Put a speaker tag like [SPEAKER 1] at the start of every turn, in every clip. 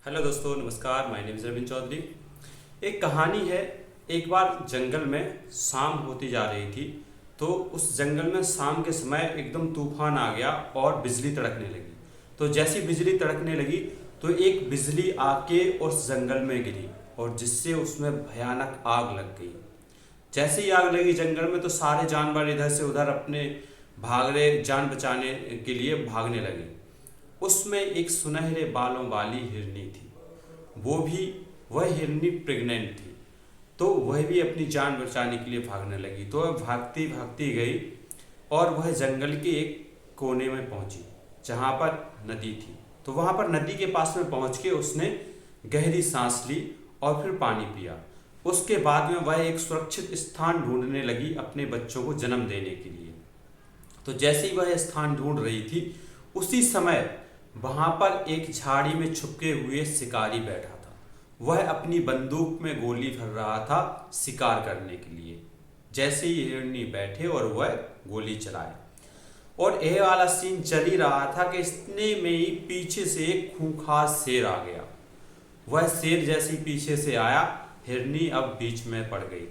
[SPEAKER 1] Hello दोस्तों, नमस्कार। My name is Ravindra Chaudhary. एक कहानी है। एक बार जंगल में शाम होती जा रही थी, तो उस जंगल में शाम के समय एकदम तूफान आ गया और बिजली तड़कने लगी। तो जैसी बिजली तड़कने लगी तो एक बिजली आके उस जंगल में गिरी और जिससे उसमें भयानक आग लग गई। जैसे ही आग लगी जंगल में तो सारे जानवर इधर से उधर अपने भाग रहे, जान बचाने के लिए भागने लगे। उसमें एक सुनहरे बालों वाली हिरनी थी। वह हिरनी प्रेग्नेंट थी, तो वह भी अपनी जान बचाने के लिए भागने लगी। तो वह भागती भागती गई और वह जंगल के एक कोने में पहुंची जहां पर नदी थी। तो वहां पर नदी के पास में पहुंच के उसने गहरी सांस ली और फिर पानी पिया। उसके बाद में वह एक सुरक्षित स्थान ढूंढने लगी अपने बच्चों को जन्म देने के लिए। तो जैसे ही वह स्थान ढूंढ रही थी, उसी समय वहां पर एक झाड़ी में छुपके हुए शिकारी बैठा था। वह अपनी बंदूक में गोली भर रहा था शिकार करने के लिए। जैसे ही हिरनी बैठे और वह गोली चलाए, और यह वाला सीन चल ही रहा था कि इतने में ही पीछे से एक खूंखार शेर आ गया। वह शेर जैसे ही पीछे से आया, हिरनी अब बीच में पड़ गई।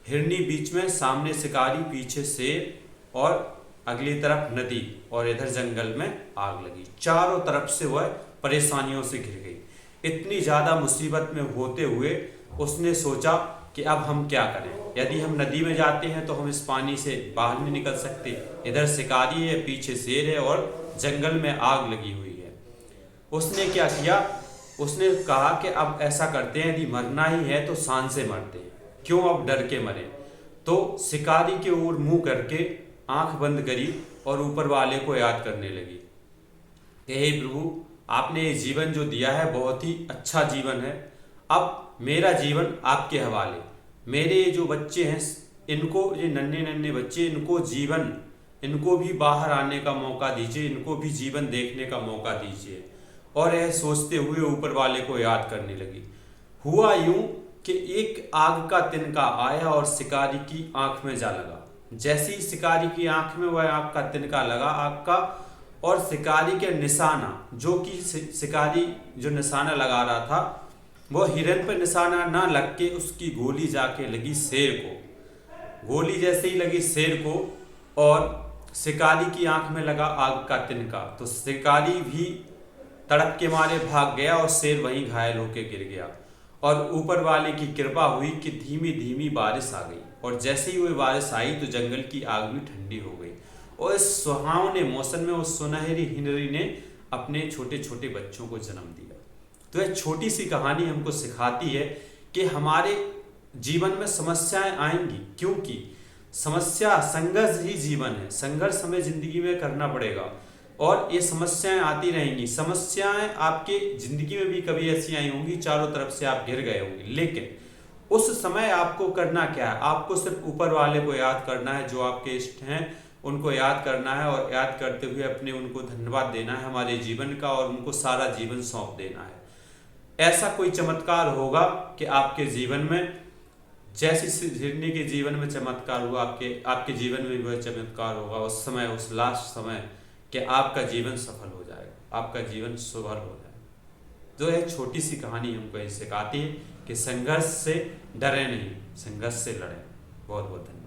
[SPEAKER 1] हिरनी बीच में, सामने शिकारी, पीछे शेर और अगली तरफ नदी और इधर जंगल में आग लगी। चारों तरफ से वह परेशानियों से घिर गई। इतनी ज्यादा मुसीबत में होते हुए उसने सोचा कि अब हम क्या करें। यदि हम नदी में जाते हैं तो हम इस पानी से बाहर नहीं निकल सकते। इधर शिकारी है, पीछे शेर है और जंगल में आग लगी हुई है। उसने क्या किया, उसने कहा कि अब ऐसा करते हैं, यदि मरना ही है तो शान से मरते हैं, क्यों अब डर के मरे। तो शिकारी के ओर मुंह करके आंख बंद करी और ऊपर वाले को याद करने लगी कि हे प्रभु, आपने ये जीवन जो दिया है बहुत ही अच्छा जीवन है। अब मेरा जीवन आपके हवाले। मेरे ये जो बच्चे हैं, इनको, ये नन्हे नन्हे बच्चे, इनको भी बाहर आने का मौका दीजिए, इनको भी जीवन देखने का मौका दीजिए। और यह सोचते हुए ऊपर वाले को याद करने लगी। हुआ यूं कि एक आग का तिनका आया और शिकारी की आंख में जा लगा। जैसे ही शिकारी की आंख में वह आग का तिनका लगा, आग का, और शिकारी के निशाना, जो कि शिकारी जो निशाना लगा रहा था, वो हिरन पर निशाना ना लग के उसकी गोली जाके लगी शेर को। गोली जैसे ही लगी शेर को और शिकारी की आंख में लगा आग का तिनका, तो शिकारी भी तड़प के मारे भाग गया और शेर वहीं घायल होकर गिर गया। और ऊपर वाले की कृपा हुई कि धीमी धीमी बारिश आ गई, और जैसे ही वह बारिश आई तो जंगल की आग भी ठंडी हो गई। और इस सुहावने मौसम में उस सुनहरी हिरनी ने अपने छोटे छोटे बच्चों को जन्म दिया। तो यह छोटी सी कहानी हमको सिखाती है कि हमारे जीवन में समस्याएं आएंगी, क्योंकि समस्या, संघर्ष ही जीवन है। संघर्ष हमें जिंदगी में करना पड़ेगा और ये समस्याएं आती रहेंगी। समस्याएं आपके जिंदगी में भी कभी ऐसी आई होंगी, चारों तरफ से आप घिर गए होंगे, लेकिन उस समय आपको करना क्या है? आपको सिर्फ ऊपर वाले को याद करना है, जो आपके इष्ट हैं उनको याद करना है, और याद करते हुए अपने उनको धन्यवाद देना है हमारे जीवन का, और उनको सारा जीवन सौंप देना है। ऐसा कोई चमत्कार होगा कि आपके जीवन में, जैसी हिरनी के जीवन में चमत्कार हुआ, आपके जीवन में भी वह चमत्कार होगा उस समय, उस लास्ट समय, कि आपका जीवन सफल हो जाएगा, आपका जीवन सुभर हो जाएगा। जो यह छोटी सी कहानी हमको ये सिखाती है कि संघर्ष से डरे नहीं, संघर्ष से लड़ें। बहुत बहुत धन्यवाद।